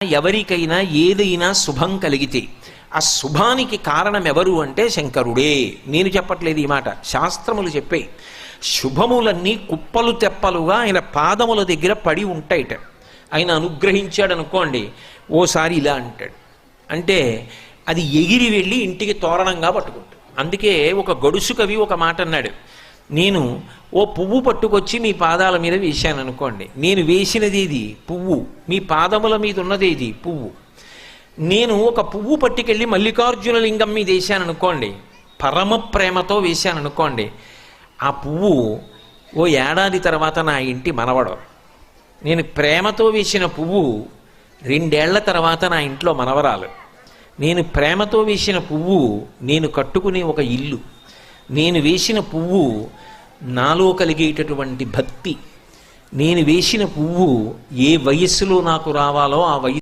ఎవరికైనా ఏదైనా శుభం కలిగితే ఆ శుభానికి కారణం ఎవరు అంటే శంకరుడే. నేను చెప్పట్లేదు ఈ మాట, శాస్త్రములు చెప్పే. శుభములన్నీ కుప్పలు తెప్పలుగా ఆయన పాదముల దగ్గర పడి ఉంటాయిట. ఆయన అనుగ్రహించాడు అనుకోండి, ఓసారి ఇలా అంటాడు అంటే అది ఎగిరి వెళ్ళి ఇంటికి తోరణంగా పట్టుకుంటాడు. అందుకే ఒక గడుసు కవి ఒక మాట అన్నాడు, నేను ఓ పువ్వు పట్టుకొచ్చి మీ పాదాల మీద వేశాను అనుకోండి, నేను వేసినది ఇది పువ్వు, మీ పాదముల మీద ఉన్నది ఇది పువ్వు. నేను ఒక పువ్వు పట్టుకెళ్ళి మల్లికార్జున లింగం మీద వేశాను అనుకోండి, పరమ ప్రేమతో వేశాను అనుకోండి, ఆ పువ్వు ఓ ఏడాది తర్వాత నా ఇంటి మనవడు. నేను ప్రేమతో వేసిన పువ్వు 2 ఏళ్ల తర్వాత నా ఇంట్లో మనవరాలు. నేను ప్రేమతో వేసిన పువ్వు నేను కట్టుకునే ఒక ఇల్లు. నేను వేసిన పువ్వు నాలో కలిగేటటువంటి భక్తి. నేను వేసిన పువ్వు ఏ వయస్సులో నాకు రావాలో ఆ వయస్సు